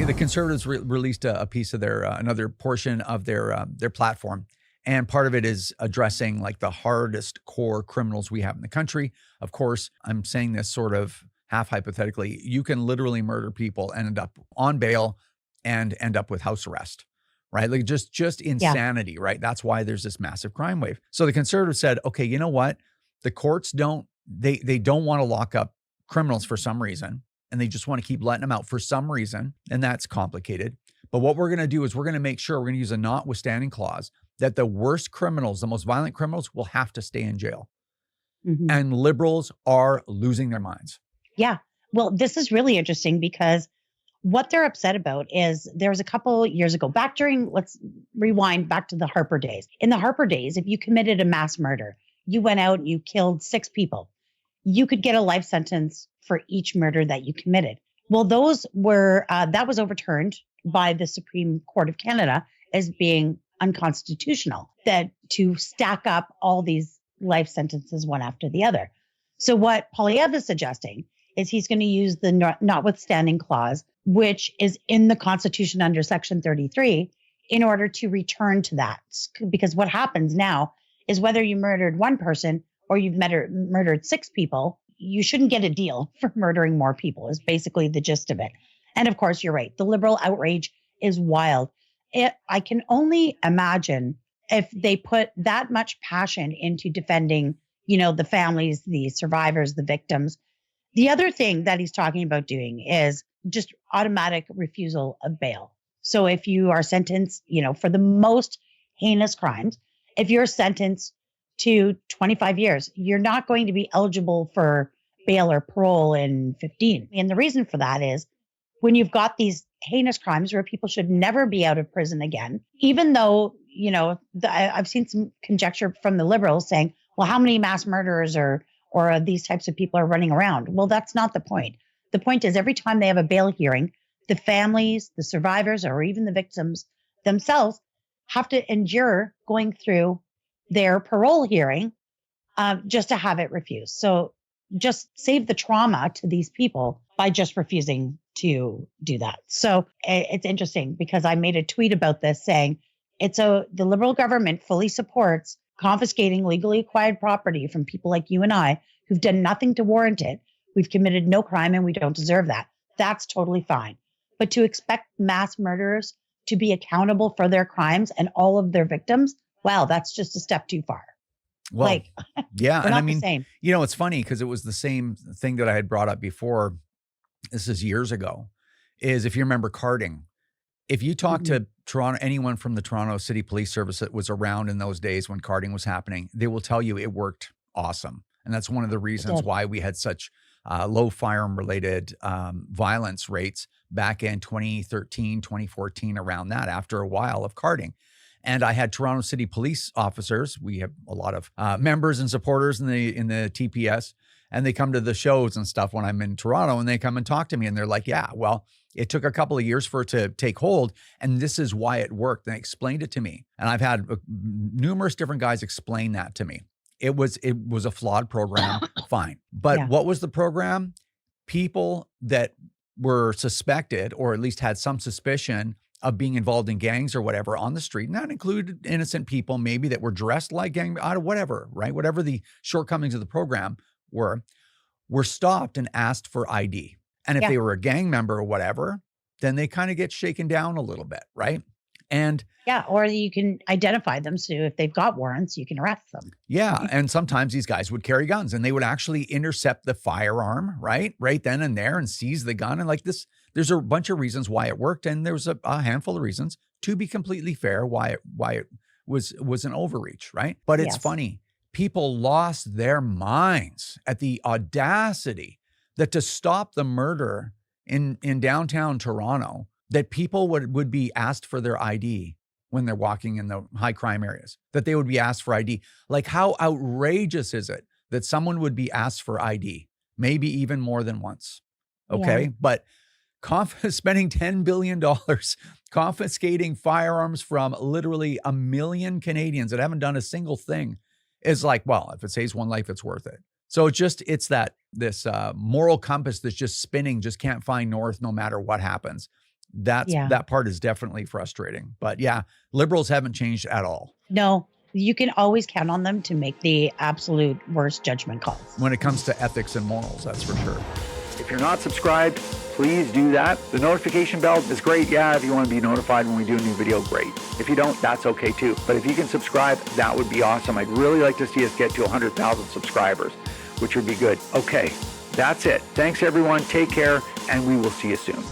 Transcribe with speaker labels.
Speaker 1: The Conservatives released a piece of their another portion of their platform, and part of it is addressing like the hardest core criminals we have in the country. Of course, I'm saying this sort of half hypothetically. You can literally murder people and end up on bail and end up with house arrest, right? Like just insanity, right? That's why there's this massive crime wave. So the Conservatives said, okay, you know what? The courts don't want to lock up criminals for some reason. And they just want to keep letting them out for some reason. And that's complicated. But what we're going to do is we're going to make sure we're going to use a notwithstanding clause that the worst criminals, the most violent criminals will have to stay in jail. Mm-hmm. And liberals are losing their minds.
Speaker 2: Yeah. Well, this is really interesting because what they're upset about is there was a couple years ago let's rewind back to the Harper days. In the Harper days, if you committed a mass murder, you went out and you killed 6 people, you could get a life sentence for each murder that you committed. Well, those were, that was overturned by the Supreme Court of Canada as being unconstitutional, that to stack up all these life sentences one after the other. So what Poilievre is suggesting is he's going to use the notwithstanding clause, which is in the Constitution under Section 33, in order to return to that. Because what happens now is whether you murdered one person or you've murdered 6 people, you shouldn't get a deal for murdering more people is basically the gist of it. And of course, you're right. The liberal outrage is wild. I can only imagine if they put that much passion into defending, the families, the survivors, the victims. The other thing that he's talking about doing is just automatic refusal of bail. So if you are sentenced, for the most heinous crimes, if you're sentenced to 25 years, you're not going to be eligible for bail or parole in 15. And the reason for that is when you've got these heinous crimes where people should never be out of prison again, even though, I've seen some conjecture from the liberals saying, well, how many mass murderers or these types of people are running around? Well, that's not the point. The point is every time they have a bail hearing, the families, the survivors, or even the victims themselves have to endure going through their parole hearing just to have it refused. So just save the trauma to these people by just refusing to do that. So it's interesting because I made a tweet about this saying the liberal government fully supports confiscating legally acquired property from people like you and I who've done nothing to warrant it. We've committed no crime and we don't deserve that. That's totally fine. But to expect mass murderers to be accountable for their crimes and all of their victims, wow, that's just a step too far.
Speaker 1: Well, yeah.
Speaker 2: And I mean, same.
Speaker 1: It's funny because it was the same thing that I had brought up before. This is years ago, is if you remember carding, if you talk to Toronto, anyone from the Toronto City Police Service that was around in those days when carding was happening, they will tell you it worked awesome. And that's one of the reasons why we had such low firearm related violence rates back in 2013, 2014, around that, after a while of carding. And I had Toronto City police officers. We have a lot of members and supporters in the TPS, and they come to the shows and stuff when I'm in Toronto, and they come and talk to me, and they're like, yeah, well, it took a couple of years for it to take hold, and this is why it worked. And they explained it to me. And I've had numerous different guys explain that to me. It was a flawed program, fine. But what was the program? People that were suspected, or at least had some suspicion of being involved in gangs or whatever on the street. And that included innocent people maybe that were dressed like gang, whatever, right? Whatever the shortcomings of the program were stopped and asked for ID. And if they were a gang member or whatever, then they kind of get shaken down a little bit, right? And
Speaker 2: or you can identify them. So if they've got warrants, you can arrest them.
Speaker 1: Yeah. And sometimes these guys would carry guns and they would actually intercept the firearm, right then and there, and seize the gun. And like this, there's a bunch of reasons why it worked. And there was a handful of reasons, to be completely fair, why it was an overreach, right? But it's funny. People lost their minds at the audacity that to stop the murder in downtown Toronto, that people would be asked for their ID when they're walking in the high crime areas, that they would be asked for ID. Like, how outrageous is it that someone would be asked for ID, maybe even more than once? Okay. But spending $10 billion confiscating firearms from literally 1 million Canadians that haven't done a single thing is like, well, if it saves one life, it's worth it. So it's this moral compass that's just spinning, just can't find north no matter what happens. that part is definitely frustrating. But yeah, liberals haven't changed at all.
Speaker 2: No, you can always count on them to make the absolute worst judgment calls.
Speaker 1: When it comes to ethics and morals, that's for sure.
Speaker 3: If you're not subscribed, please do that. The notification bell is great. Yeah, if you want to be notified when we do a new video, great. If you don't, that's okay too. But if you can subscribe, that would be awesome. I'd really like to see us get to 100,000 subscribers, which would be good. Okay, that's it. Thanks everyone. Take care, and we will see you soon.